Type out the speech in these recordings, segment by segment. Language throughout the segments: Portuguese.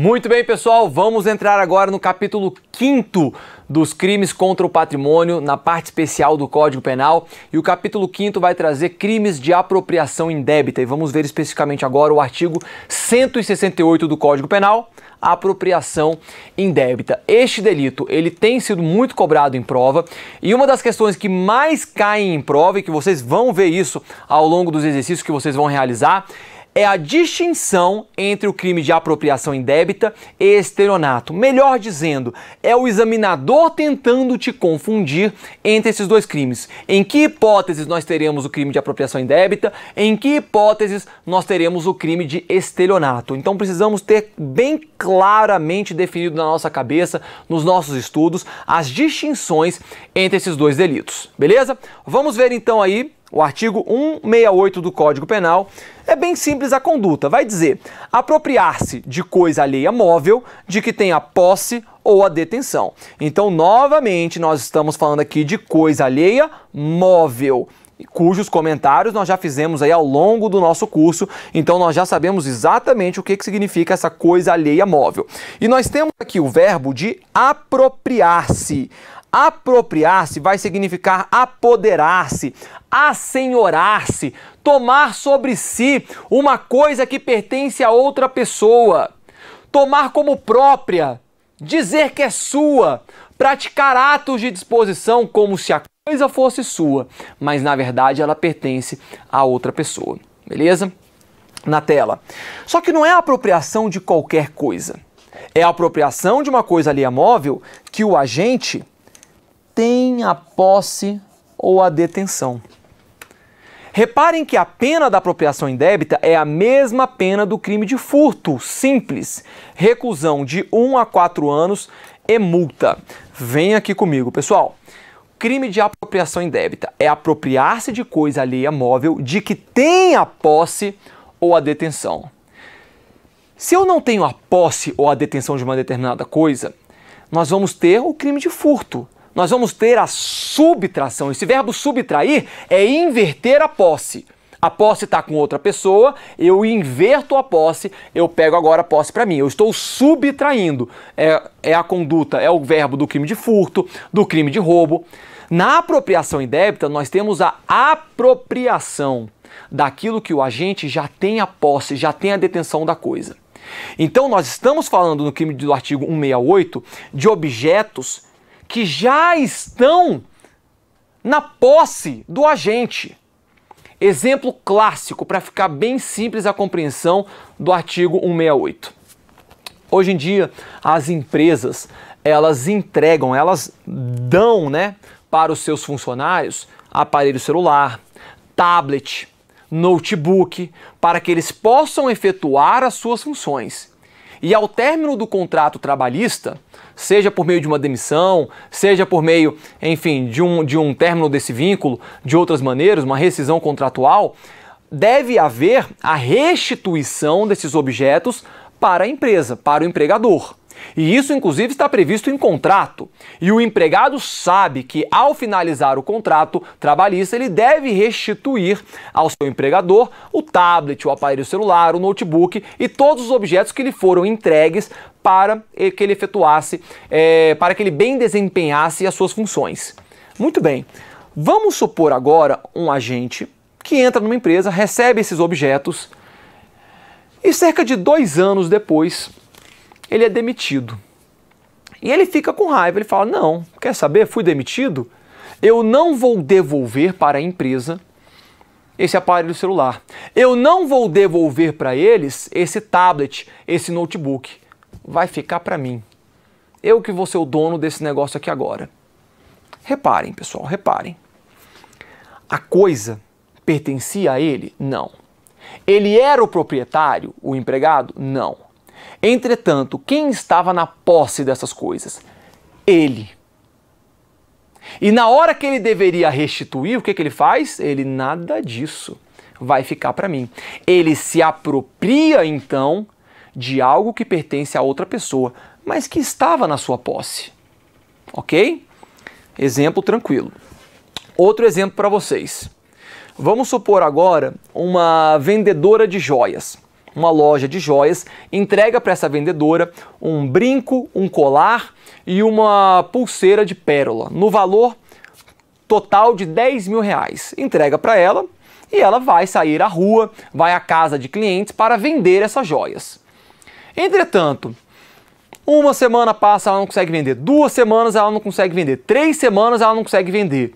Muito bem, pessoal, vamos entrar agora no capítulo 5º dos crimes contra o patrimônio, na parte especial do Código Penal. E o capítulo 5º vai trazer crimes de apropriação indébita. E vamos ver especificamente agora o artigo 168 do Código Penal, a apropriação indébita. Este delito, ele tem sido muito cobrado em prova, e uma das questões que mais caem em prova, e que vocês vão ver isso ao longo dos exercícios que vocês vão realizar, é a distinção entre o crime de apropriação indébita e estelionato. Melhor dizendo, é o examinador tentando te confundir entre esses dois crimes. Em que hipóteses nós teremos o crime de apropriação indébita? Em que hipóteses nós teremos o crime de estelionato? Então precisamos ter bem claramente definido na nossa cabeça, nos nossos estudos, as distinções entre esses dois delitos. Beleza? Vamos ver então aí o artigo 168 do Código Penal. É bem simples a conduta. Vai dizer: apropriar-se de coisa alheia móvel de que tenha posse ou a detenção. Então, novamente, nós estamos falando aqui de coisa alheia móvel, cujos comentários nós já fizemos aí ao longo do nosso curso, então nós já sabemos exatamente o que significa essa coisa alheia móvel. E nós temos aqui o verbo de apropriar-se. Apropriar-se vai significar apoderar-se, assenhorar-se, tomar sobre si uma coisa que pertence a outra pessoa, tomar como própria, dizer que é sua, praticar atos de disposição como se a coisa fosse sua, mas na verdade ela pertence a outra pessoa. Beleza? Na tela. Só que não é a apropriação de qualquer coisa. É a apropriação de uma coisa alheia móvel que o agente tem a posse ou a detenção. Reparem que a pena da apropriação indébita é a mesma pena do crime de furto simples, reclusão de 1 a 4 anos e multa. Vem aqui comigo, pessoal. Crime de apropriação indébita é apropriar-se de coisa alheia móvel de que tem a posse ou a detenção. Se eu não tenho a posse ou a detenção de uma determinada coisa, nós vamos ter o crime de furto. Nós vamos ter a subtração. Esse verbo subtrair é inverter a posse. A posse está com outra pessoa, eu inverto a posse, eu pego agora a posse para mim. Eu estou subtraindo. É a conduta, é o verbo do crime de furto, do crime de roubo. Na apropriação indébita, nós temos a apropriação daquilo que o agente já tem a posse, já tem a detenção da coisa. Então, nós estamos falando no crime do artigo 168 de objetos que já estão na posse do agente. Exemplo clássico, para ficar bem simples a compreensão do artigo 168. Hoje em dia, as empresas, elas entregam, elas dão, para os seus funcionários aparelho celular, tablet, notebook, para que eles possam efetuar as suas funções. E ao término do contrato trabalhista, seja por meio de uma demissão, seja por meio, enfim, de um término desse vínculo, de outras maneiras, uma rescisão contratual, deve haver a restituição desses objetos para a empresa, para o empregador. E isso, inclusive, está previsto em contrato. E o empregado sabe que, ao finalizar o contrato trabalhista, ele deve restituir ao seu empregador o tablet, o aparelho celular, o notebook e todos os objetos que lhe foram entregues para que ele efetuasse, para que ele bem desempenhasse as suas funções. Muito bem. Vamos supor agora um agente que entra numa empresa, recebe esses objetos e cerca de 2 anos depois ele é demitido. E ele fica com raiva, ele fala: não, quer saber, fui demitido, eu não vou devolver para a empresa esse aparelho celular. Eu não vou devolver para eles esse tablet, esse notebook. Vai ficar para mim. Eu que vou ser o dono desse negócio aqui agora. Reparem, pessoal, reparem. A coisa pertencia a ele? Não. Ele era o proprietário, o empregado? Não. Entretanto, quem estava na posse dessas coisas? Ele. E na hora que ele deveria restituir, o que ele faz? Ele nada disso. Vai ficar para mim. Ele se apropria, então, de algo que pertence a outra pessoa, mas que estava na sua posse. Ok? Exemplo tranquilo. Outro exemplo para vocês. Vamos supor agora uma vendedora de joias. uma loja de joias, entrega para essa vendedora um brinco, um colar e uma pulseira de pérola, no valor total de 10 mil reais. Entrega para ela e ela vai sair à rua, vai à casa de clientes para vender essas joias. Entretanto, uma semana passa, ela não consegue vender. 2 semanas, ela não consegue vender. 3 semanas, ela não consegue vender.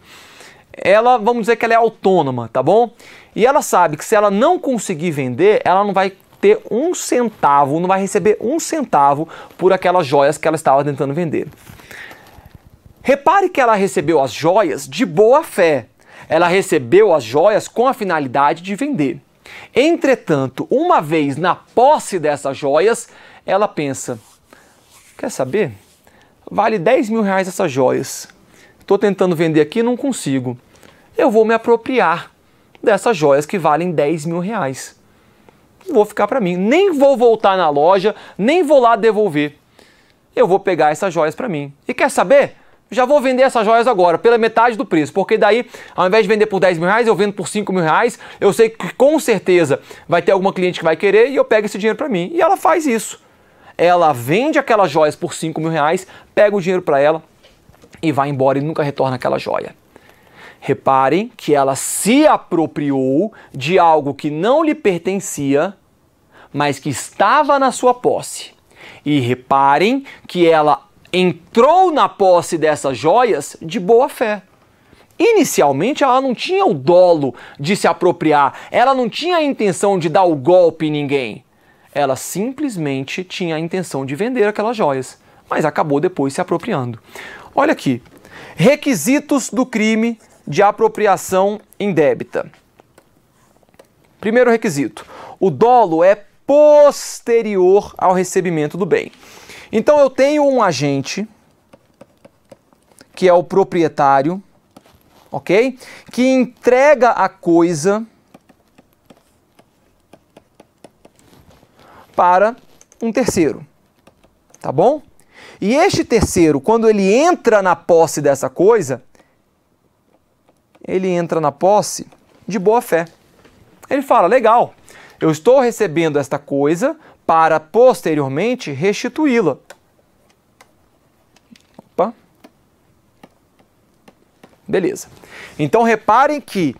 Ela, vamos dizer que ela é autônoma, tá bom? E ela sabe que se ela não conseguir vender, ela não vai ter um centavo, não vai receber um centavo por aquelas joias que ela estava tentando vender. Repare que ela recebeu as joias de boa fé. Ela recebeu as joias com a finalidade de vender. Entretanto, uma vez na posse dessas joias, ela pensa, quer saber? Vale 10 mil reais essas joias. Estou tentando vender aqui e não consigo. Eu vou me apropriar dessas joias que valem 10 mil reais. Vou ficar para mim. Nem vou voltar na loja, nem vou lá devolver. Eu vou pegar essas joias para mim. E quer saber? Já vou vender essas joias agora, pela metade do preço. Porque daí, ao invés de vender por 10 mil reais, eu vendo por 5 mil reais. Eu sei que com certeza vai ter alguma cliente que vai querer e eu pego esse dinheiro para mim. E ela faz isso. Ela vende aquelas joias por 5 mil reais, pega o dinheiro para ela e vai embora e nunca retorna aquela joia. Reparem que ela se apropriou de algo que não lhe pertencia, mas que estava na sua posse. E reparem que ela entrou na posse dessas joias de boa fé. Inicialmente ela não tinha o dolo de se apropriar, ela não tinha a intenção de dar o golpe em ninguém. Ela simplesmente tinha a intenção de vender aquelas joias, mas acabou depois se apropriando. Olha aqui, requisitos do crime de apropriação indébita. Primeiro requisito, o dolo é posterior ao recebimento do bem. Então eu tenho um agente, que é o proprietário, ok? Que entrega a coisa para um terceiro, tá bom? E este terceiro, quando ele entra na posse dessa coisa, ele entra na posse de boa fé. Ele fala, legal, eu estou recebendo esta coisa para posteriormente restituí-la. Opa. Beleza. Então reparem que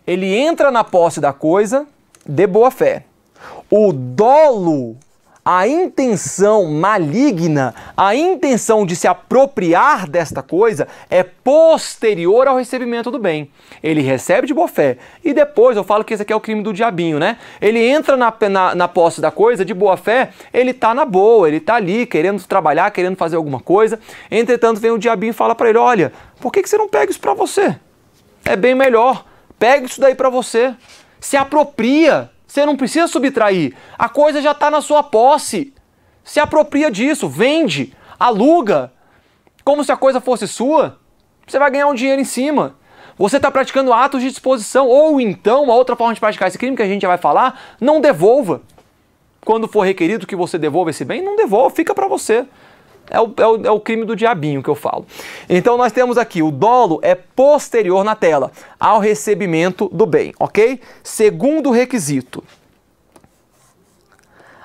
ele entra na posse da coisa de boa fé. O dolo, a intenção maligna, a intenção de se apropriar desta coisa é posterior ao recebimento do bem. Ele recebe de boa fé. E depois, eu falo que esse aqui é o crime do diabinho, né? Ele entra na posse da coisa de boa fé, ele tá na boa, ele tá ali querendo trabalhar, querendo fazer alguma coisa. Entretanto, vem o diabinho e fala para ele, olha, por que você não pega isso para você? É bem melhor. Pega isso daí para você. Se apropria. Você não precisa subtrair. A coisa já está na sua posse. Se apropria disso, vende, aluga, como se a coisa fosse sua. Você vai ganhar um dinheiro em cima. Você está praticando atos de disposição. Ou então, uma outra forma de praticar esse crime que a gente já vai falar, não devolva. Quando for requerido que você devolva esse bem, não devolva, fica para você. É o crime do diabinho que eu falo. Então nós temos aqui, o dolo é posterior na tela ao recebimento do bem, ok? Segundo requisito,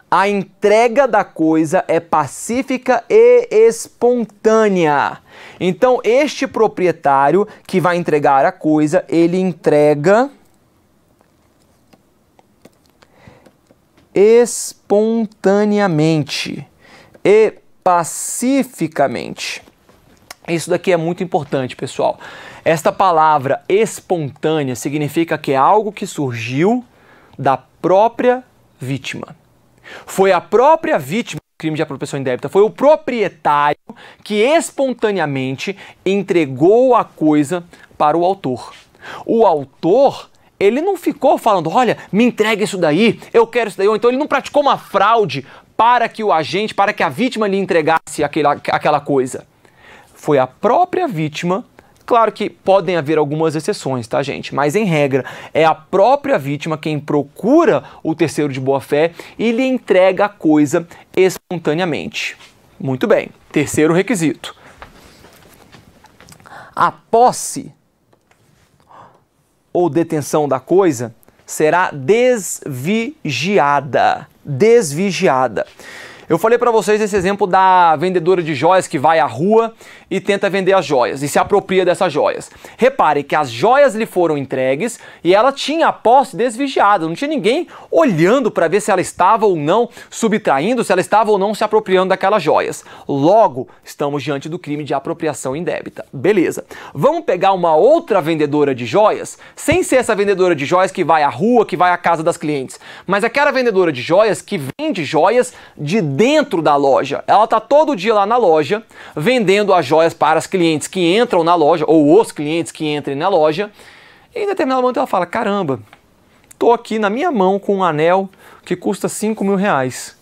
a entrega da coisa é pacífica e espontânea. Então este proprietário que vai entregar a coisa, ele entrega espontaneamente e pacificamente. Isso daqui é muito importante, pessoal. Esta palavra espontânea significa que é algo que surgiu da própria vítima. Foi a própria vítima do crime de apropriação indébita, foi o proprietário que espontaneamente entregou a coisa para o autor. O autor, ele não ficou falando, olha, me entrega isso daí, eu quero isso daí, ou então ele não praticou uma fraude para que o agente, para que a vítima lhe entregasse aquela coisa. Foi a própria vítima, claro que podem haver algumas exceções, tá, gente? Mas, em regra, é a própria vítima quem procura o terceiro de boa-fé e lhe entrega a coisa espontaneamente. Muito bem. Terceiro requisito. A posse ou detenção da coisa será desvigiada. desvigiada. Eu falei para vocês esse exemplo da vendedora de joias que vai à rua e tenta vender as joias e se apropria dessas joias. Reparem que as joias lhe foram entregues e ela tinha a posse desvigiada, não tinha ninguém olhando para ver se ela estava ou não subtraindo, se ela estava ou não se apropriando daquelas joias. Logo, estamos diante do crime de apropriação indébita. Beleza. Vamos pegar uma outra vendedora de joias, sem ser essa vendedora de joias que vai à rua, que vai à casa das clientes, mas aquela vendedora de joias que vende joias de dentro da loja. Ela está todo dia lá na loja, vendendo as joias para as clientes que entram na loja, ou os clientes que entrem na loja, e em determinado momento ela fala, caramba, estou aqui na minha mão com um anel que custa 5 mil reais.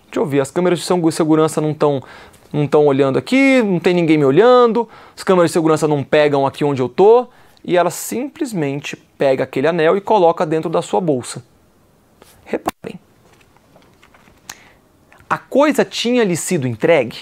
Deixa eu ver, as câmeras de segurança não estão olhando aqui, não tem ninguém me olhando, as câmeras de segurança não pegam aqui onde eu tô, e ela simplesmente pega aquele anel e coloca dentro da sua bolsa. Reparem. A coisa tinha lhe sido entregue?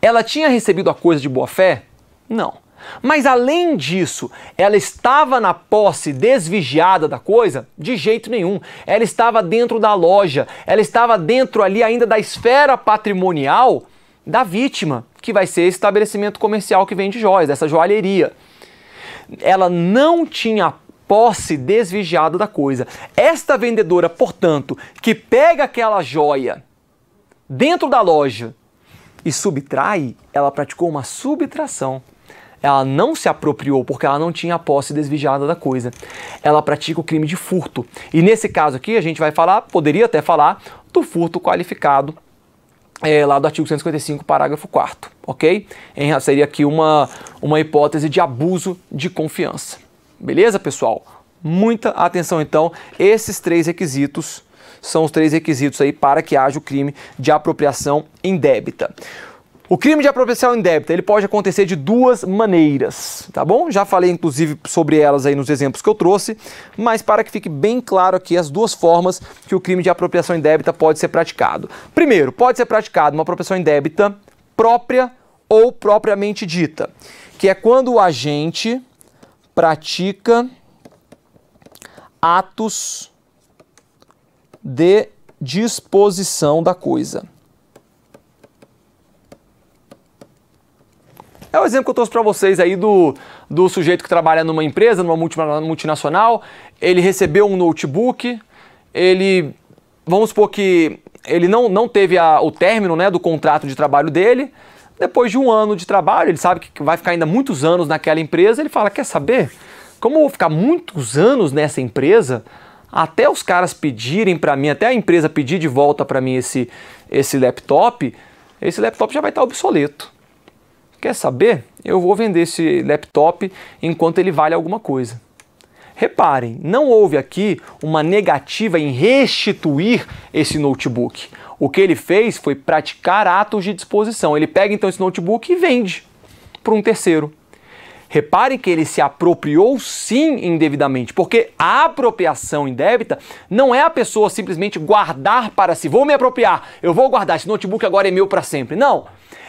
Ela tinha recebido a coisa de boa fé? Não. Mas além disso, ela estava na posse desvigiada da coisa? De jeito nenhum. Ela estava dentro da loja, ela estava dentro ali ainda da esfera patrimonial da vítima, que vai ser esse estabelecimento comercial que vende joias, essa joalheria. Ela não tinha posse desvigiada da coisa. Esta vendedora, portanto, que pega aquela joia dentro da loja e subtrai, ela praticou uma subtração. Ela não se apropriou porque ela não tinha a posse desvigiada da coisa. Ela pratica o crime de furto. E nesse caso aqui a gente vai falar, poderia até falar, do furto qualificado lá do artigo 155, parágrafo 4º, ok? Seria aqui uma hipótese de abuso de confiança. Beleza, pessoal? Muita atenção, então. Esses três requisitos são os três requisitos aí para que haja o crime de apropriação indébita. O crime de apropriação indébita, ele pode acontecer de duas maneiras, tá bom? Já falei, inclusive, sobre elas aí nos exemplos que eu trouxe, mas para que fique bem claro aqui as duas formas que o crime de apropriação indébita pode ser praticado. Primeiro, pode ser praticado uma apropriação indébita própria ou propriamente dita, que é quando o agente pratica atos de disposição da coisa. É o exemplo que eu trouxe para vocês aí do sujeito que trabalha numa empresa, numa multinacional, ele recebeu um notebook, vamos supor que ele não teve o término, né, do contrato de trabalho dele. Depois de um ano de trabalho, ele sabe que vai ficar ainda muitos anos naquela empresa, ele fala, quer saber? Como eu vou ficar muitos anos nessa empresa, até os caras pedirem para mim, até a empresa pedir de volta para mim esse laptop já vai estar obsoleto. Quer saber? Eu vou vender esse laptop enquanto ele vale alguma coisa. Reparem, não houve aqui uma negativa em restituir esse notebook. O que ele fez foi praticar atos de disposição. Ele pega então esse notebook e vende para um terceiro. Reparem que ele se apropriou sim indevidamente, porque a apropriação indébita não é a pessoa simplesmente guardar para si. Vou me apropriar, eu vou guardar, esse notebook agora é meu para sempre. Não.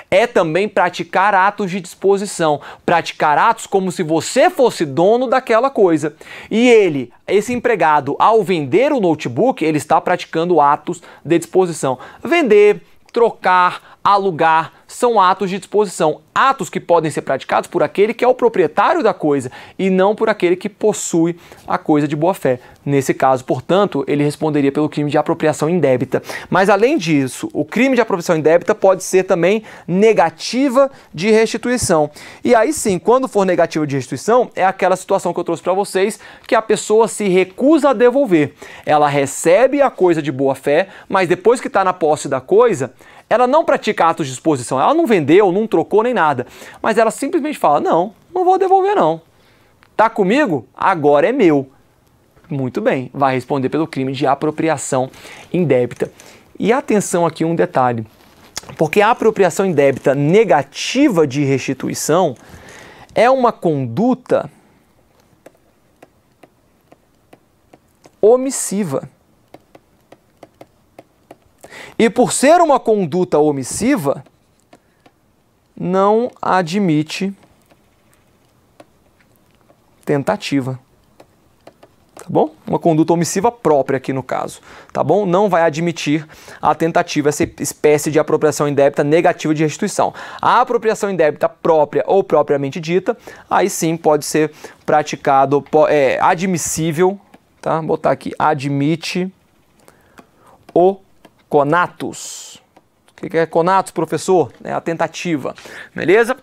É também praticar atos de disposição, praticar atos como se você fosse dono daquela coisa. E ele, esse empregado, ao vender o notebook, ele está praticando atos de disposição. Vender, trocar, alugar, são atos de disposição. Atos que podem ser praticados por aquele que é o proprietário da coisa e não por aquele que possui a coisa de boa fé. Nesse caso, portanto, ele responderia pelo crime de apropriação indébita. Mas além disso, o crime de apropriação indébita pode ser também negativa de restituição. E aí sim, quando for negativa de restituição, é aquela situação que eu trouxe para vocês, que a pessoa se recusa a devolver. Ela recebe a coisa de boa fé, mas depois que está na posse da coisa, ela não pratica atos de disposição, ela não vendeu, não trocou nem nada, mas ela simplesmente fala, não vou devolver não. Tá comigo? Agora é meu. Muito bem, vai responder pelo crime de apropriação indébita. E atenção aqui um detalhe, porque a apropriação indébita negativa de restituição é uma conduta omissiva. E por ser uma conduta omissiva, não admite tentativa. tá bom? Uma conduta omissiva própria aqui no caso, tá bom? Não vai admitir a tentativa, essa espécie de apropriação indébita negativa de restituição. A apropriação indébita própria ou propriamente dita, aí sim pode ser praticado, admissível, tá? Vou botar aqui, admite o conatus. O que é conatus, professor? É a tentativa, beleza?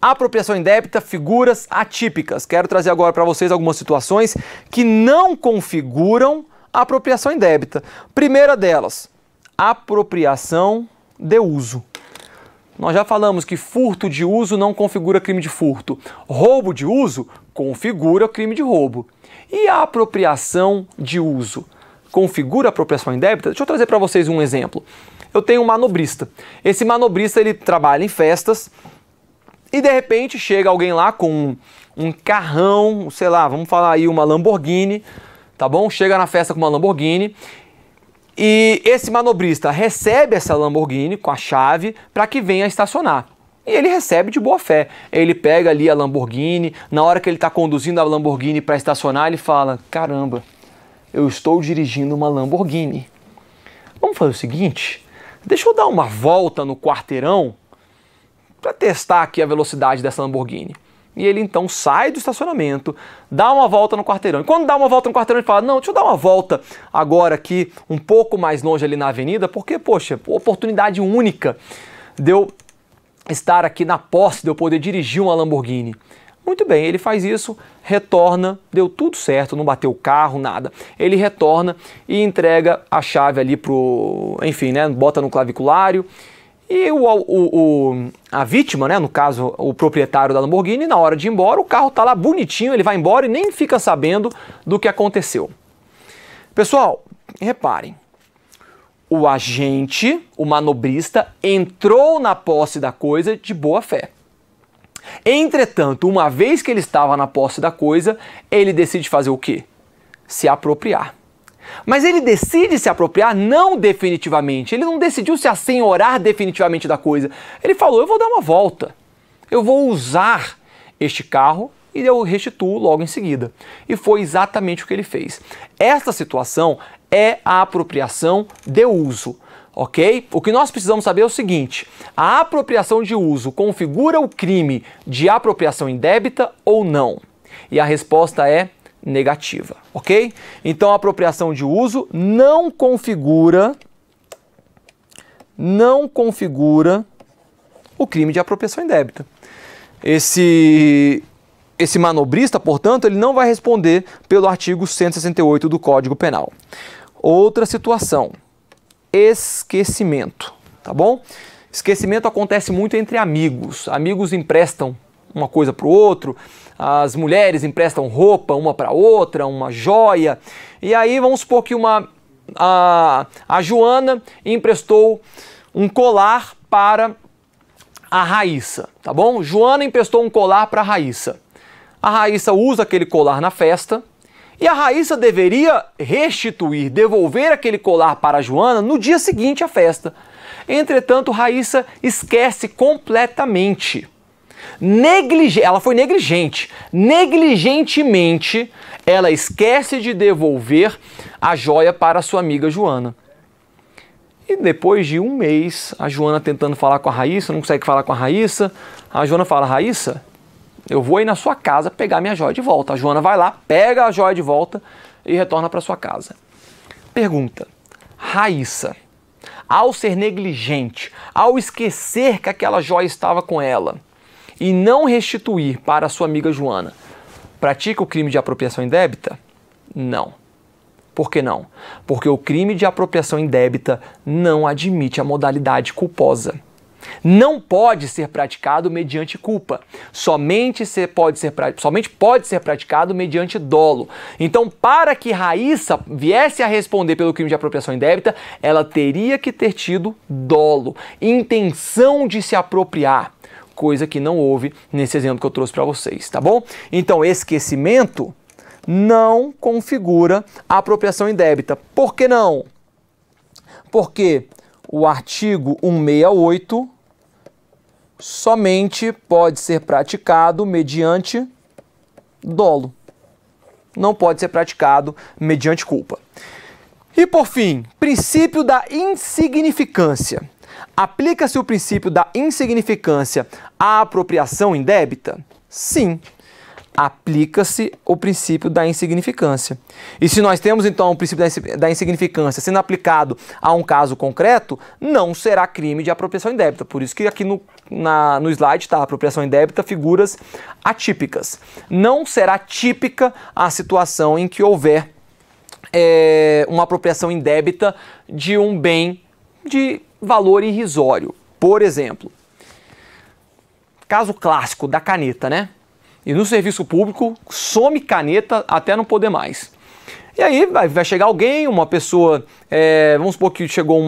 Apropriação indébita, figuras atípicas. Quero trazer agora para vocês algumas situações que não configuram a apropriação indébita. Primeira delas, apropriação de uso. Nós já falamos que furto de uso não configura crime de furto. Roubo de uso configura crime de roubo. E a apropriação de uso configura a apropriação indébita? Deixa eu trazer para vocês um exemplo. Eu tenho um manobrista. Esse manobrista ele trabalha em festas. E de repente chega alguém lá com um carrão, sei lá, vamos falar aí uma Lamborghini, tá bom? Chega na festa com uma Lamborghini e esse manobrista recebe essa Lamborghini com a chave para que venha estacionar. E ele recebe de boa fé. Ele pega ali a Lamborghini, na hora que ele está conduzindo a Lamborghini para estacionar, ele fala, caramba, eu estou dirigindo uma Lamborghini. Vamos fazer o seguinte, deixa eu dar uma volta no quarteirão para testar aqui a velocidade dessa Lamborghini. E ele então sai do estacionamento, dá uma volta no quarteirão. E quando dá uma volta no quarteirão, ele fala, não, deixa eu dar uma volta agora aqui, um pouco mais longe ali na avenida, porque, poxa, oportunidade única de eu estar aqui na posse, de eu poder dirigir uma Lamborghini. Muito bem, ele faz isso, retorna, deu tudo certo, não bateu o carro, nada. Ele retorna e entrega a chave ali pro, enfim, né, bota no claviculário. E a vítima, né, no caso o proprietário da Lamborghini, na hora de ir embora, o carro tá lá bonitinho, ele vai embora e nem fica sabendo do que aconteceu. Pessoal, reparem, o agente, o manobrista, entrou na posse da coisa de boa fé. Entretanto, uma vez que ele estava na posse da coisa, ele decide fazer o quê? Se apropriar. Mas ele decide se apropriar não definitivamente, ele não decidiu se assenhorar definitivamente da coisa. Ele falou, eu vou dar uma volta, eu vou usar este carro e eu restituo logo em seguida. E foi exatamente o que ele fez. Esta situação é a apropriação de uso, ok? O que nós precisamos saber é o seguinte, a apropriação de uso configura o crime de apropriação indébita ou não? E a resposta é negativa, ok? Então a apropriação de uso não configura o crime de apropriação indébita. Esse manobrista, portanto, ele não vai responder pelo artigo 168 do Código Penal. Outra situação, esquecimento, tá bom? Esquecimento acontece muito entre amigos. Amigos emprestam uma coisa para o outro, as mulheres emprestam roupa uma para outra, uma joia, e aí vamos supor que a Joana emprestou um colar para a Raíssa, tá bom? Joana emprestou um colar para a Raíssa. A Raíssa usa aquele colar na festa e a Raíssa deveria restituir, devolver aquele colar para a Joana no dia seguinte à festa. Entretanto, Raíssa esquece completamente. Ela foi negligente. Negligentemente, ela esquece de devolver a joia para a sua amiga Joana. E depois de um mês, a Joana tentando falar com a Raíssa, não consegue falar com a Raíssa. A Joana fala, Raíssa, eu vou ir na sua casa pegar minha joia de volta. A Joana vai lá, pega a joia de volta e retorna para sua casa. Pergunta, Raíssa, ao ser negligente, ao esquecer que aquela joia estava com ela e não restituir para a sua amiga Joana, pratica o crime de apropriação indébita? Não. Por que não? Porque o crime de apropriação indébita não admite a modalidade culposa. Não pode ser praticado mediante culpa. Somente pode ser praticado mediante dolo. Então, para que Raíssa viesse a responder pelo crime de apropriação indébita, ela teria que ter tido dolo, intenção de se apropriar, coisa que não houve nesse exemplo que eu trouxe para vocês, tá bom? Então, esquecimento não configura a apropriação indébita. Por que não? Porque o artigo 168 somente pode ser praticado mediante dolo. não pode ser praticado mediante culpa. E por fim, princípio da insignificância. Aplica-se o princípio da insignificância à apropriação indébita? Sim, aplica-se o princípio da insignificância. E se nós temos então o princípio da insignificância sendo aplicado a um caso concreto, não será crime de apropriação indébita. Por isso que aqui no slide está apropriação indébita, figuras atípicas. Não será típica a situação em que houver uma apropriação indébita de um bem de valor irrisório. Por exemplo, caso clássico da caneta, né? E no serviço público, some caneta até não poder mais. E aí vai chegar alguém, uma pessoa, vamos supor que chegou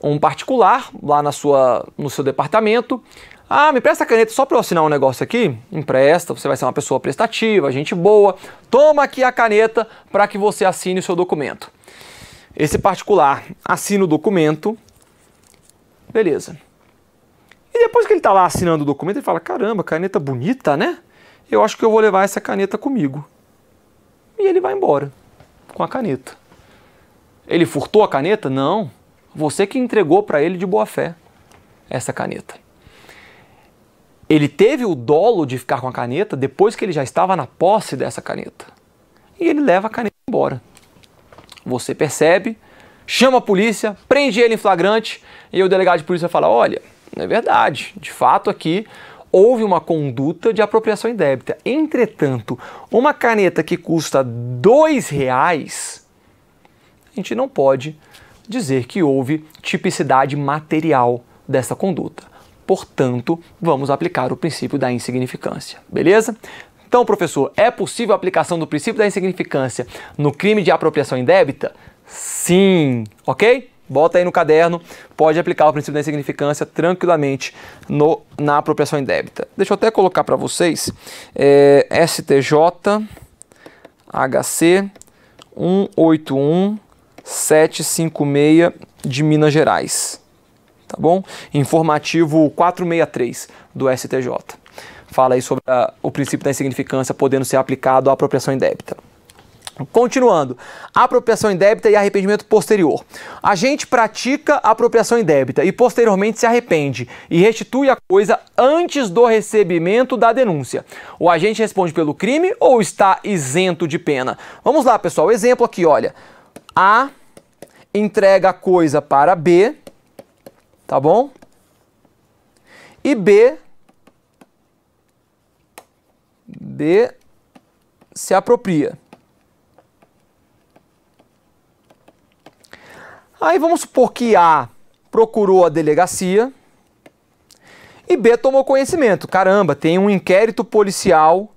um particular lá no seu departamento. Ah, me presta a caneta só para eu assinar um negócio aqui? Empresta, você vai ser uma pessoa prestativa, gente boa. Toma aqui a caneta para que você assine o seu documento. Esse particular assina o documento, beleza. E depois que ele está lá assinando o documento, ele fala, caramba, caneta bonita, né? Eu acho que eu vou levar essa caneta comigo. E ele vai embora com a caneta. Ele furtou a caneta? Não. Você que entregou para ele de boa fé essa caneta. Ele teve o dolo de ficar com a caneta depois que ele já estava na posse dessa caneta. E ele leva a caneta embora. Você percebe, chama a polícia, prende ele em flagrante e o delegado de polícia fala, olha, não é verdade, de fato aqui houve uma conduta de apropriação indébita. Entretanto, uma caneta que custa R$2, a gente não pode dizer que houve tipicidade material dessa conduta. Portanto, vamos aplicar o princípio da insignificância, beleza? Então, professor, é possível a aplicação do princípio da insignificância no crime de apropriação indébita? Sim, ok? Bota aí no caderno, pode aplicar o princípio da insignificância tranquilamente na apropriação indébita. Deixa eu até colocar para vocês, STJ HC 181756 de Minas Gerais, tá bom? Informativo 463 do STJ. Fala aí sobre o princípio da insignificância podendo ser aplicado à apropriação indébita. Continuando, apropriação indébita e arrependimento posterior. A gente pratica a apropriação indébita e posteriormente se arrepende e restitui a coisa antes do recebimento da denúncia. O agente responde pelo crime ou está isento de pena? Vamos lá, pessoal. Exemplo aqui, olha. A entrega a coisa para B, tá bom? E B se apropria. Aí vamos supor que A procurou a delegacia e B tomou conhecimento. Caramba, tem um inquérito policial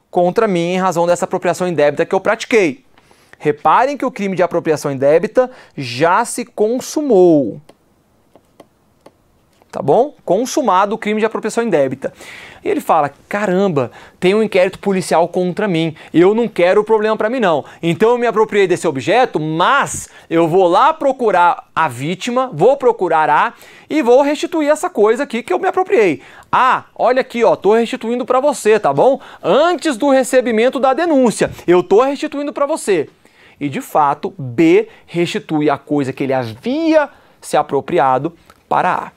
contra mim em razão dessa apropriação indébita que eu pratiquei. Reparem que o crime de apropriação indébita já se consumou. Tá bom? Consumado o crime de apropriação indébita. E ele fala, caramba, tem um inquérito policial contra mim, eu não quero o problema para mim não. Então eu me apropriei desse objeto, mas eu vou lá procurar a vítima, vou procurar A e vou restituir essa coisa aqui que eu me apropriei. Ah, olha aqui, ó, tô restituindo para você, tá bom? Antes do recebimento da denúncia, eu tô restituindo para você. E de fato, B restitui a coisa que ele havia se apropriado para A.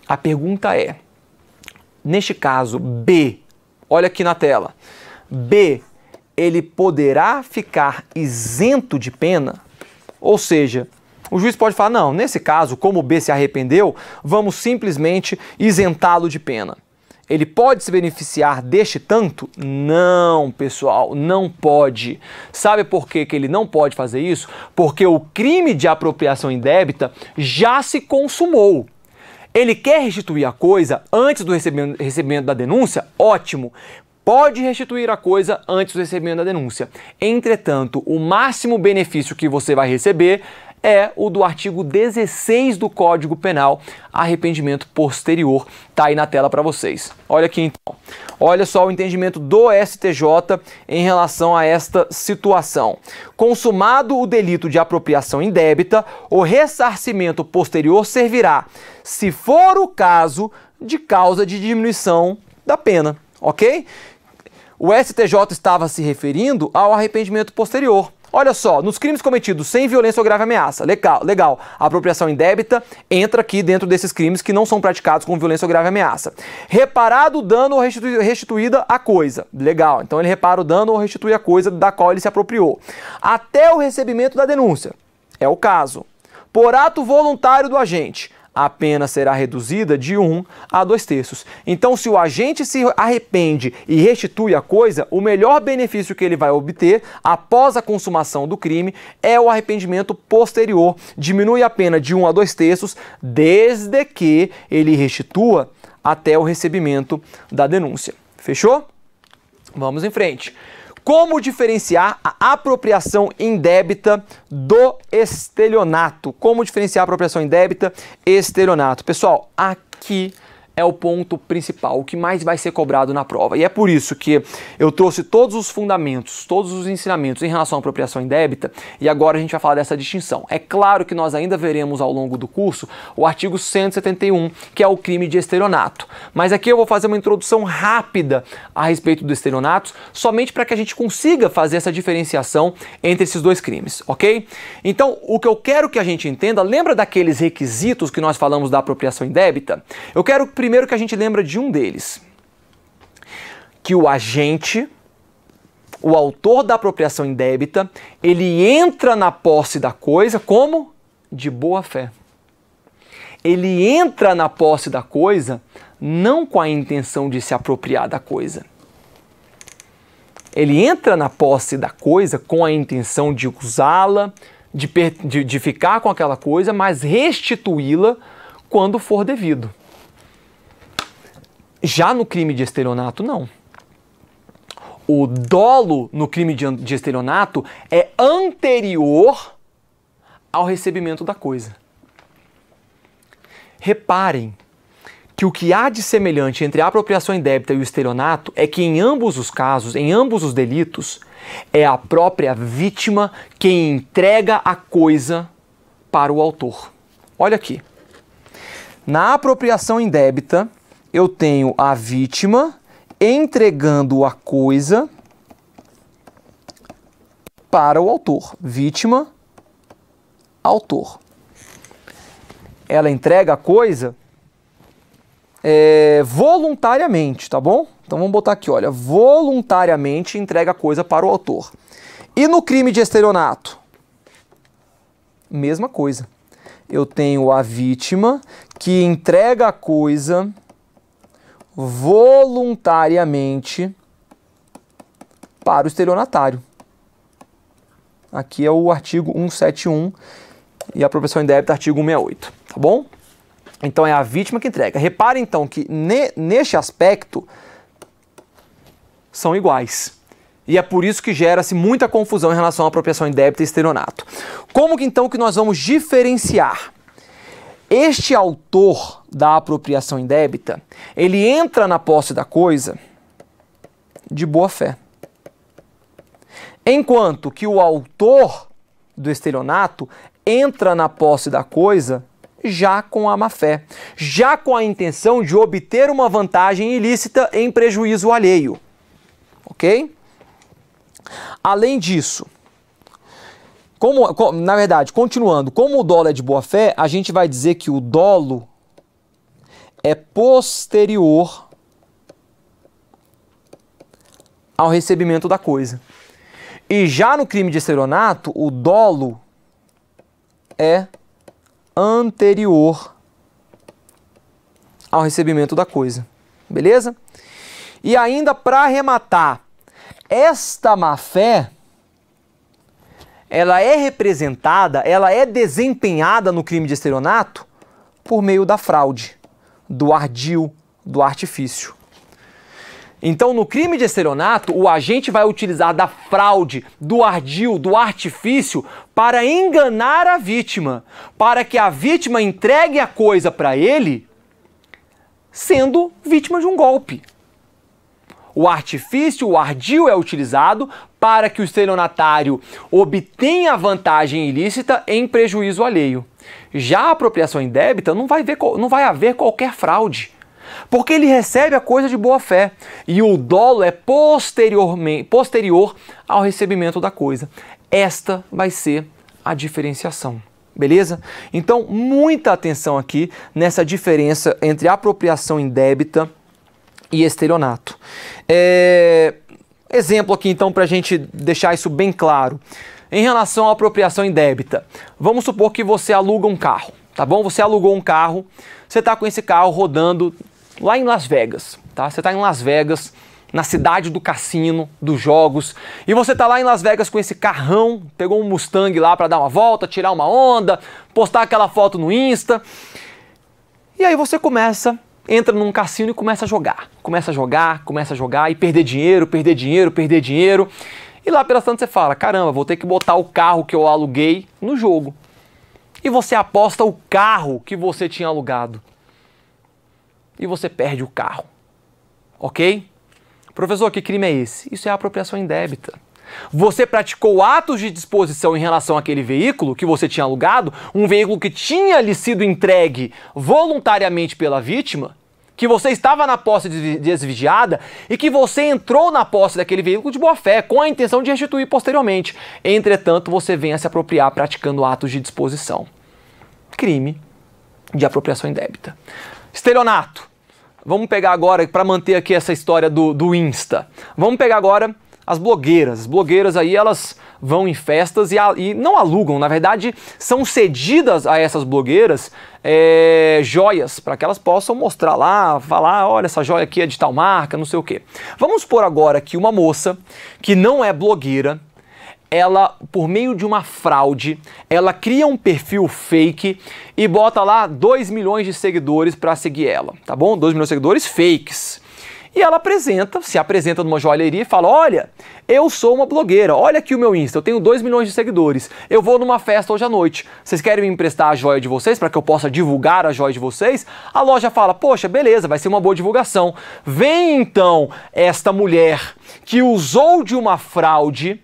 A pergunta é, neste caso, B, olha aqui na tela, B, ele poderá ficar isento de pena? Ou seja, o juiz pode falar, não, nesse caso, como B se arrependeu, vamos simplesmente isentá-lo de pena. Ele pode se beneficiar deste tanto? Não, pessoal, não pode. Sabe por que ele não pode fazer isso? Porque o crime de apropriação indébita já se consumou. Ele quer restituir a coisa antes do recebimento da denúncia? Ótimo! Pode restituir a coisa antes do recebimento da denúncia. Entretanto, o máximo benefício que você vai receber é o do artigo 16 do Código Penal, arrependimento posterior. Tá aí na tela para vocês. Olha aqui então. Olha só o entendimento do STJ em relação a esta situação. Consumado o delito de apropriação indébita, o ressarcimento posterior servirá, se for o caso, de causa de diminuição da pena, ok? O STJ estava se referindo ao arrependimento posterior. Olha só, nos crimes cometidos sem violência ou grave ameaça, legal, a apropriação indébita entra aqui dentro desses crimes que não são praticados com violência ou grave ameaça. Reparado o dano ou restituída a coisa, legal, então ele repara o dano ou restitui a coisa da qual ele se apropriou. Até o recebimento da denúncia, é o caso. Por ato voluntário do agente, a pena será reduzida de 1 a 2/3. Então, se o agente se arrepende e restitui a coisa, o melhor benefício que ele vai obter após a consumação do crime é o arrependimento posterior. Diminui a pena de 1 a 2/3, desde que ele restitua até o recebimento da denúncia. Fechou? Vamos em frente. Como diferenciar a apropriação indébita do estelionato? Como diferenciar a apropriação indébita e estelionato? Pessoal, aqui é o ponto principal, o que mais vai ser cobrado na prova. E é por isso que eu trouxe todos os fundamentos, todos os ensinamentos em relação à apropriação indébita, e agora a gente vai falar dessa distinção. É claro que nós ainda veremos ao longo do curso o artigo 171, que é o crime de estelionato. Mas aqui eu vou fazer uma introdução rápida a respeito do estelionato, somente para que a gente consiga fazer essa diferenciação entre esses dois crimes, ok? Então, o que eu quero que a gente entenda, lembra daqueles requisitos que nós falamos da apropriação indébita? Eu quero primeiro que a gente lembra de um deles, que o agente, o autor da apropriação indébita, ele entra na posse da coisa como? De boa fé. Ele entra na posse da coisa não com a intenção de se apropriar da coisa. Ele entra na posse da coisa com a intenção de usá-la, de ficar com aquela coisa, mas restituí-la quando for devido. Já no crime de estelionato, não. O dolo no crime de estelionato é anterior ao recebimento da coisa. Reparem que o que há de semelhante entre a apropriação indébita e o estelionato é que em ambos os casos, em ambos os delitos, é a própria vítima quem entrega a coisa para o autor. Olha aqui. Na apropriação indébita, eu tenho a vítima entregando a coisa para o autor. Vítima, autor. Ela entrega a coisa voluntariamente, tá bom? Então vamos botar aqui, olha, voluntariamente entrega a coisa para o autor. E no crime de estelionato? Mesma coisa. Eu tenho a vítima que entrega a coisa voluntariamente para o estelionatário. Aqui é o artigo 171 e a apropriação indébita, artigo 168, tá bom? Então é a vítima que entrega. Repare então que neste aspecto são iguais. E é por isso que gera-se muita confusão em relação à apropriação indébita e estelionato. Como que então que nós vamos diferenciar? Este autor da apropriação indébita, ele entra na posse da coisa de boa fé. Enquanto que o autor do estelionato entra na posse da coisa já com a má fé, já com a intenção de obter uma vantagem ilícita em prejuízo alheio. Ok? Além disso, na verdade, continuando, como o dolo é de boa fé, a gente vai dizer que o dolo é posterior ao recebimento da coisa. E já no crime de estelionato, o dolo é anterior ao recebimento da coisa. Beleza? E ainda para arrematar, esta má-fé, ela é representada, ela é desempenhada no crime de estelionato por meio da fraude, do ardil, do artifício. Então, no crime de estelionato, o agente vai utilizar da fraude, do ardil, do artifício para enganar a vítima, para que a vítima entregue a coisa para ele, sendo vítima de um golpe. O artifício, o ardil é utilizado para que o estelionatário obtenha vantagem ilícita em prejuízo alheio. Já a apropriação indébita não vai haver qualquer fraude. Porque ele recebe a coisa de boa fé e o dolo é posterior ao recebimento da coisa. Esta vai ser a diferenciação. Beleza? Então, muita atenção aqui nessa diferença entre apropriação indébita e estelionato. Exemplo aqui, então, para a gente deixar isso bem claro. Em relação à apropriação indébita, vamos supor que você aluga um carro, tá bom? Você alugou um carro, você está com esse carro rodando lá em Las Vegas, tá? Você está em Las Vegas, na cidade do cassino, dos jogos, e você está lá em Las Vegas com esse carrão, pegou um Mustang lá para dar uma volta, tirar uma onda, postar aquela foto no Insta, e aí você entra num cassino e começa a jogar, e perder dinheiro, e lá pelas tantas você fala, caramba, vou ter que botar o carro que eu aluguei no jogo. E você aposta o carro que você tinha alugado. E você perde o carro. Ok? Professor, que crime é esse? Isso é apropriação indébita. Você praticou atos de disposição em relação àquele veículo que você tinha alugado, um veículo que tinha lhe sido entregue voluntariamente pela vítima, que você estava na posse desvigiada e que você entrou na posse daquele veículo de boa fé, com a intenção de restituir posteriormente. Entretanto, você vem a se apropriar praticando atos de disposição. Crime de apropriação indébita. Estelionato. Vamos pegar agora, para manter aqui essa história do Insta, vamos pegar agora as blogueiras. As blogueiras aí, elas vão em festas e não alugam, na verdade, são cedidas a essas blogueiras joias, para que elas possam mostrar lá, falar, olha, essa joia aqui é de tal marca, não sei o quê. Vamos supor agora que uma moça que não é blogueira, ela, por meio de uma fraude, ela cria um perfil fake e bota lá 2 milhões de seguidores para seguir ela, tá bom? 2 milhões de seguidores fakes. E ela se apresenta numa joalheria e fala, olha, eu sou uma blogueira, olha aqui o meu Insta, eu tenho 2 milhões de seguidores, eu vou numa festa hoje à noite, vocês querem me emprestar a joia de vocês para que eu possa divulgar a joia de vocês? A loja fala, poxa, beleza, vai ser uma boa divulgação. Vem então esta mulher que usou de uma fraude,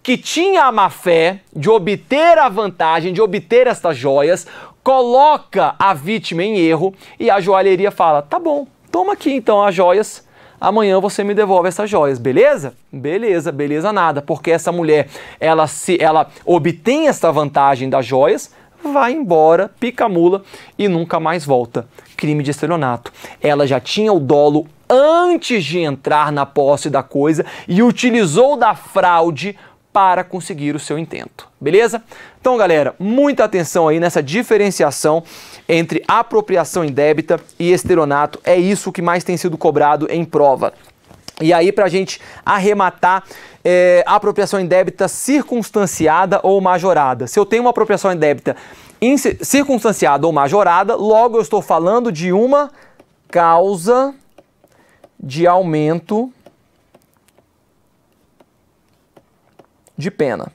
que tinha a má fé de obter a vantagem, de obter estas joias, coloca a vítima em erro e a joalheria fala, tá bom, toma aqui então as joias, amanhã você me devolve essas joias, beleza? Beleza nada, porque essa mulher, ela obtém essa vantagem das joias, vai embora, pica a mula e nunca mais volta. Crime de estelionato. Ela já tinha o dolo antes de entrar na posse da coisa e utilizou da fraude para conseguir o seu intento, beleza? Então, galera, muita atenção aí nessa diferenciação entre apropriação indébita e estelionato. É isso que mais tem sido cobrado em prova. E aí, para a gente arrematar, apropriação indébita circunstanciada ou majorada. Se eu tenho uma apropriação indébita circunstanciada ou majorada, logo eu estou falando de uma causa de aumento de pena.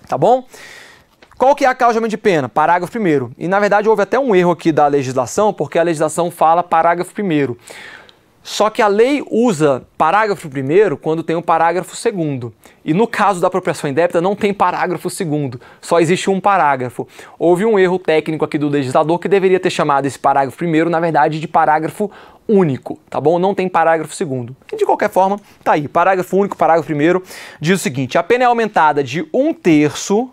Tá bom? Qual que é a causa de aumento de pena? Parágrafo 1º. E na verdade houve até um erro aqui da legislação, porque a legislação fala parágrafo 1º. Só que a lei usa parágrafo 1º quando tem um parágrafo 2º. E no caso da apropriação indébita não tem parágrafo 2º, só existe um parágrafo. Houve um erro técnico aqui do legislador que deveria ter chamado esse parágrafo 1º, na verdade, de parágrafo único, tá bom? Não tem parágrafo 2º. E de qualquer forma, tá aí, parágrafo único, parágrafo 1º, diz o seguinte, a pena é aumentada de 1/3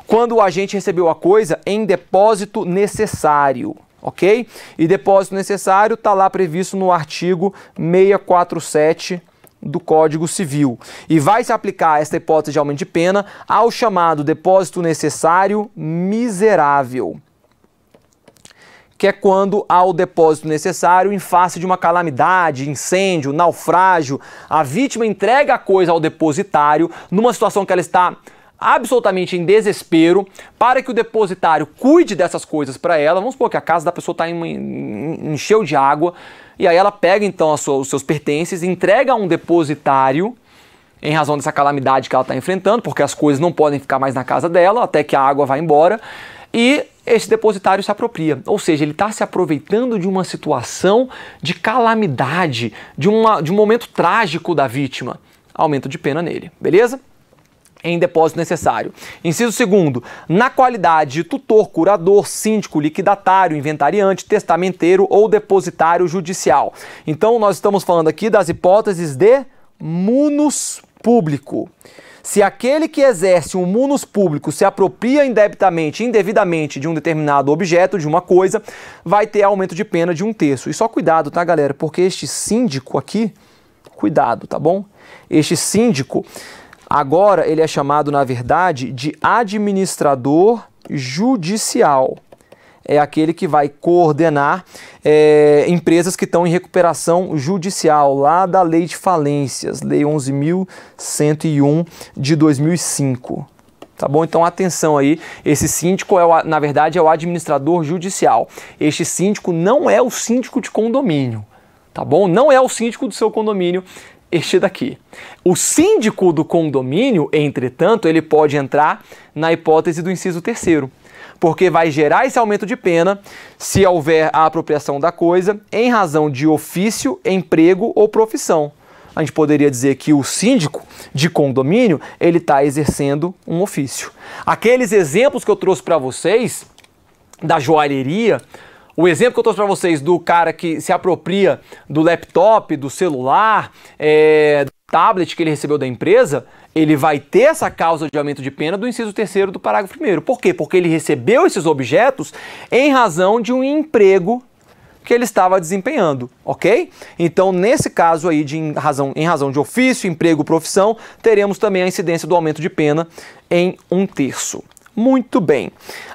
quando o agente recebeu a coisa em depósito necessário, ok? E depósito necessário está lá previsto no artigo 647 do Código Civil. E vai se aplicar esta hipótese de aumento de pena ao chamado depósito necessário miserável, que é quando há o depósito necessário em face de uma calamidade, incêndio, naufrágio. A vítima entrega a coisa ao depositário numa situação que ela está absolutamente em desespero, para que o depositário cuide dessas coisas para ela. Vamos supor que a casa da pessoa está encheu de água, e aí ela pega então os seus pertences, entrega a um depositário em razão dessa calamidade que ela está enfrentando, porque as coisas não podem ficar mais na casa dela até que a água vá embora, e esse depositário se apropria, ou seja, ele está se aproveitando de uma situação de calamidade, de um momento trágico da vítima. Aumento de pena nele, beleza? em depósito necessário. Inciso segundo, na qualidade de tutor, curador, síndico, liquidatário, inventariante, testamenteiro ou depositário judicial. Então nós estamos falando aqui das hipóteses de munus público. Se aquele que exerce um munus público se apropria indevidamente de um determinado objeto, de uma coisa, vai ter aumento de pena de 1/3. E só cuidado, tá, galera? Porque este síndico aqui, cuidado, tá bom? Este síndico, agora ele é chamado, na verdade, de administrador judicial. É aquele que vai coordenar empresas que estão em recuperação judicial, lá da Lei de Falências, Lei 11.101 de 2005. Tá bom? Então atenção aí, esse síndico, na verdade, é o administrador judicial. Este síndico não é o síndico de condomínio, tá bom? Não é o síndico do seu condomínio, este daqui. O síndico do condomínio, entretanto, ele pode entrar na hipótese do inciso 3º. Porque vai gerar esse aumento de pena se houver a apropriação da coisa em razão de ofício, emprego ou profissão. A gente poderia dizer que o síndico de condomínio, ele está exercendo um ofício. Aqueles exemplos que eu trouxe para vocês, da joalheria, o exemplo que eu trouxe para vocês do cara que se apropria do laptop, do celular, do tablet que ele recebeu da empresa, ele vai ter essa causa de aumento de pena do inciso 3º do parágrafo 1º. Por quê? Porque ele recebeu esses objetos em razão de um emprego que ele estava desempenhando, ok? Então, nesse caso aí, em razão de ofício, emprego, profissão, teremos também a incidência do aumento de pena em 1/3. Muito bem.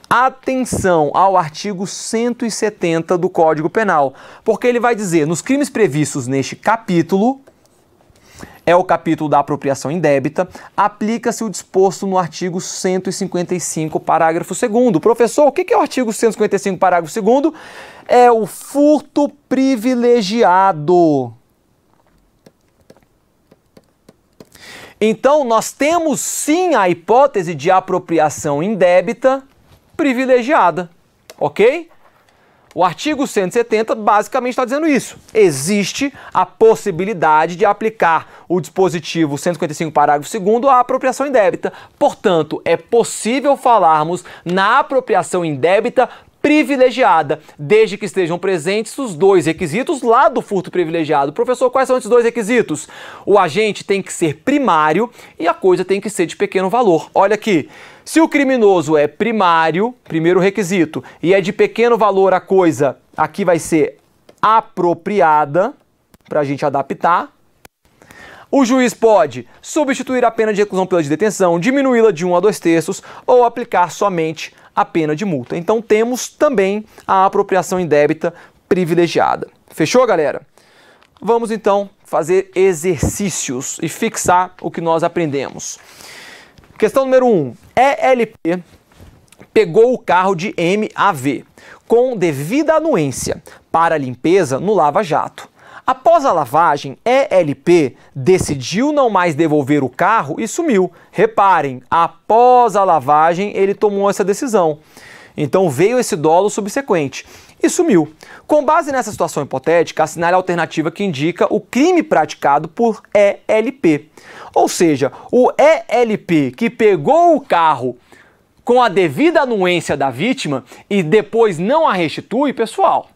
Atenção ao artigo 170 do Código Penal, porque ele vai dizer, nos crimes previstos neste capítulo, é o capítulo da apropriação indébita, aplica-se o disposto no artigo 155, parágrafo 2º. Professor, o que é o artigo 155, parágrafo 2º? É o furto privilegiado. Então, nós temos sim a hipótese de apropriação indébita privilegiada, ok? O artigo 170 basicamente está dizendo isso. Existe a possibilidade de aplicar o dispositivo 155, parágrafo 2º, à apropriação indébita. Portanto, é possível falarmos na apropriação indébita privilegiada, desde que estejam presentes os dois requisitos lá do furto privilegiado. Professor, quais são esses dois requisitos? O agente tem que ser primário e a coisa tem que ser de pequeno valor. Olha aqui. Se o criminoso é primário, primeiro requisito, e é de pequeno valor a coisa, aqui vai ser apropriada, para a gente adaptar. O juiz pode substituir a pena de reclusão pela de detenção, diminuí-la de 1 a 2/3 ou aplicar somente a pena de multa. Então temos também a apropriação indébita privilegiada. Fechou, galera? Vamos então fazer exercícios e fixar o que nós aprendemos. Questão número 1. ELP pegou o carro de MAV com devida anuência para limpeza no Lava Jato. Após a lavagem, ELP decidiu não mais devolver o carro e sumiu. Reparem, após a lavagem ele tomou essa decisão. Então veio esse dolo subsequente e sumiu. Com base nessa situação hipotética, assinale a alternativa que indica o crime praticado por ELP. Ou seja, o ELP que pegou o carro com a devida anuência da vítima e depois não a restitui, pessoal,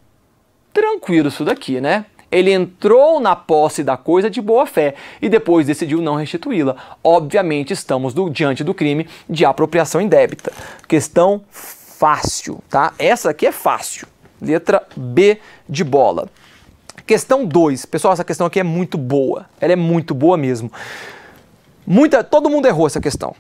tranquilo isso daqui, né? Ele entrou na posse da coisa de boa fé e depois decidiu não restituí-la. Obviamente estamos diante do crime de apropriação indébita. Questão fácil, tá? Essa aqui é fácil. Letra B de bola. Questão 2. Pessoal, essa questão aqui é muito boa. Ela é muito boa mesmo. Todo mundo errou essa questão.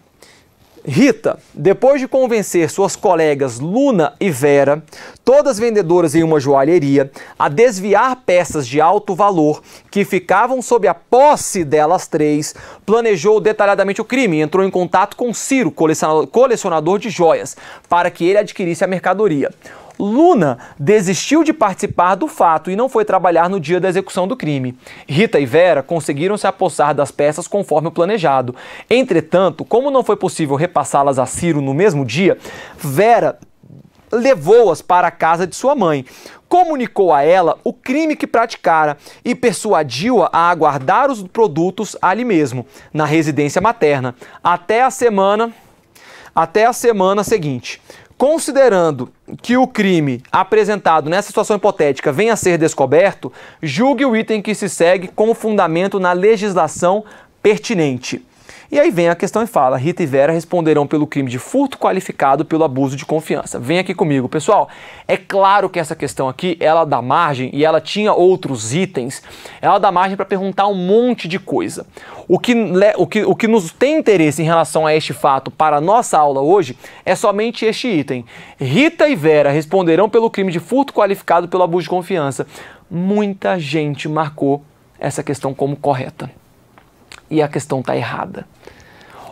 Rita, depois de convencer suas colegas Luna e Vera, todas vendedoras em uma joalheria, a desviar peças de alto valor que ficavam sob a posse delas três, planejou detalhadamente o crime e entrou em contato com Ciro, colecionador de joias, para que ele adquirisse a mercadoria. Luna desistiu de participar do fato e não foi trabalhar no dia da execução do crime. Rita e Vera conseguiram se apossar das peças conforme o planejado. Entretanto, como não foi possível repassá-las a Ciro no mesmo dia, Vera levou-as para a casa de sua mãe. comunicou a ela o crime que praticara e persuadiu-a a aguardar os produtos ali mesmo, na residência materna, até a semana seguinte. Considerando que o crime apresentado nessa situação hipotética venha a ser descoberto, julgue o item que se segue com fundamento na legislação pertinente. E aí vem a questão e fala, Rita e Vera responderão pelo crime de furto qualificado pelo abuso de confiança. Vem aqui comigo, pessoal. É claro que essa questão aqui, ela dá margem, e ela tinha outros itens, ela dá margem para perguntar um monte de coisa. O que nos tem interesse em relação a este fato para a nossa aula hoje é somente este item. Rita e Vera responderão pelo crime de furto qualificado pelo abuso de confiança. Muita gente marcou essa questão como correta. E a questão está errada.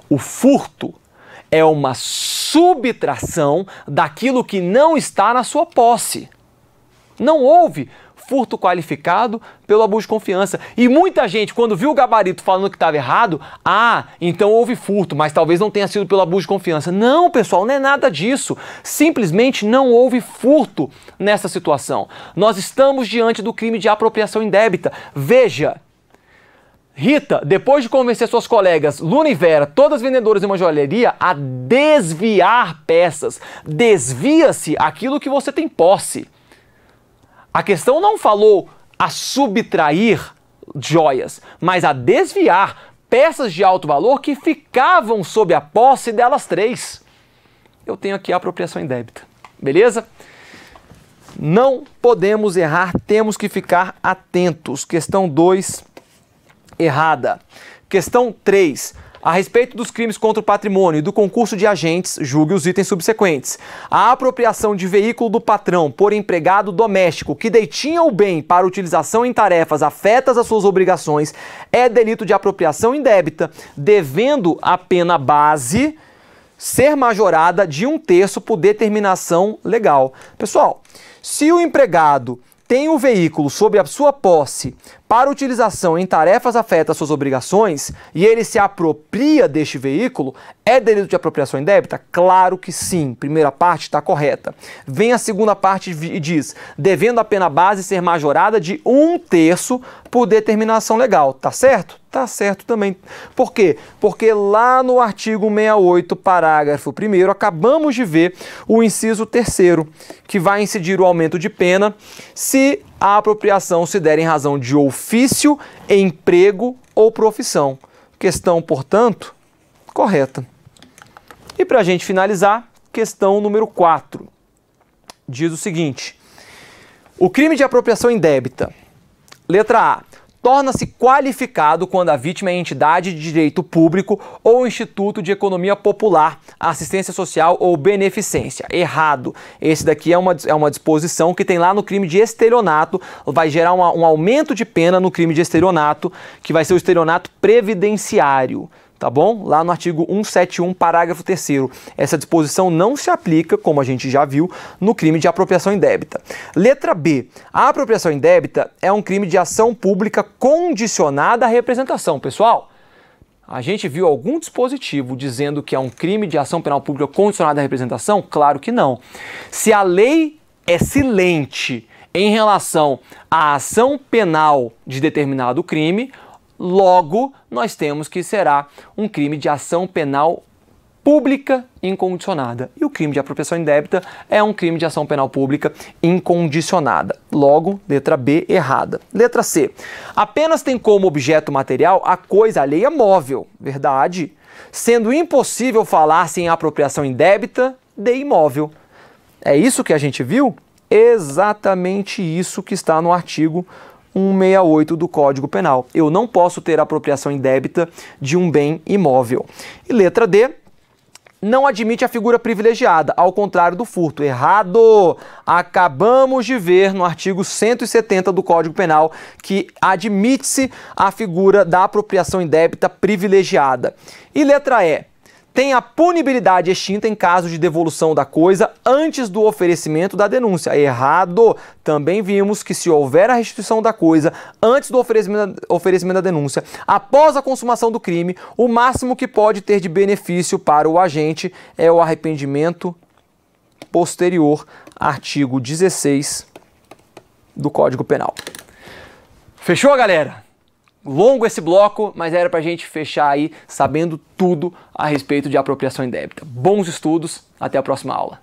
O furto é uma subtração daquilo que não está na sua posse. Não houve furto qualificado pelo abuso de confiança. E muita gente, quando viu o gabarito falando que estava errado, então houve furto, mas talvez não tenha sido pelo abuso de confiança. Não, pessoal, não é nada disso. Simplesmente não houve furto nessa situação. Nós estamos diante do crime de apropriação indébita. Veja, Rita, depois de convencer suas colegas Luna e Vera, todas vendedoras em uma joalheria, a desviar peças, desvia-se aquilo que você tem posse. A questão não falou a subtrair joias, mas a desviar peças de alto valor que ficavam sob a posse delas três. Eu tenho aqui a apropriação indébita, beleza? Não podemos errar, temos que ficar atentos. Questão 2. Errada. Questão 3. A respeito dos crimes contra o patrimônio e do concurso de agentes, julgue os itens subsequentes. A apropriação de veículo do patrão por empregado doméstico que detinha o bem para utilização em tarefas afetas às suas obrigações é delito de apropriação indébita, devendo a pena base ser majorada de 1/3 por determinação legal. Pessoal, se o empregado tem o veículo sob a sua posse para utilização em tarefas afetas às suas obrigações e ele se apropria deste veículo, é delito de apropriação indébita? Claro que sim. Primeira parte está correta. Vem a segunda parte e diz, devendo a pena base ser majorada de 1/3 por determinação legal. Tá certo? Tá certo também. Por quê? Porque lá no artigo 68, parágrafo 1º, acabamos de ver o inciso 3º, que vai incidir o aumento de pena se a apropriação se der em razão de ofício, emprego ou profissão. Questão, portanto, correta. E para a gente finalizar, questão número 4. Diz o seguinte, o crime de apropriação indébita, letra A, torna-se qualificado quando a vítima é entidade de direito público ou instituto de economia popular, assistência social ou beneficência. Errado. Esse daqui é uma disposição que tem lá no crime de estelionato, vai gerar um aumento de pena no crime de estelionato, que vai ser o estelionato previdenciário. Tá bom? Lá no artigo 171, parágrafo 3º. Essa disposição não se aplica, como a gente já viu, no crime de apropriação indébita. Letra B. A apropriação indébita é um crime de ação pública condicionada à representação. Pessoal, a gente viu algum dispositivo dizendo que é um crime de ação penal pública condicionada à representação? Claro que não. Se a lei é silente em relação à ação penal de determinado crime, logo, nós temos que será um crime de ação penal pública incondicionada. E o crime de apropriação indébita é um crime de ação penal pública incondicionada. Logo, letra B, errada. Letra C. Apenas tem como objeto material a coisa alheia móvel. Verdade. Sendo impossível falar-se em apropriação indébita de imóvel. É isso que a gente viu? Exatamente isso que está no artigo 168 do Código Penal. Eu não posso ter apropriação indébita de um bem imóvel. E letra D, não admite a figura privilegiada, ao contrário do furto. Errado! Acabamos de ver no artigo 170 do Código Penal que admite-se a figura da apropriação indébita privilegiada. E letra E, tem a punibilidade extinta em caso de devolução da coisa antes do oferecimento da denúncia. Errado! Também vimos que se houver a restituição da coisa antes do oferecimento da denúncia, após a consumação do crime, o máximo que pode ter de benefício para o agente é o arrependimento posterior, artigo 16 do Código Penal. Fechou, galera? Longo esse bloco, mas era pra gente fechar aí sabendo tudo a respeito de apropriação indébita. Bons estudos, até a próxima aula.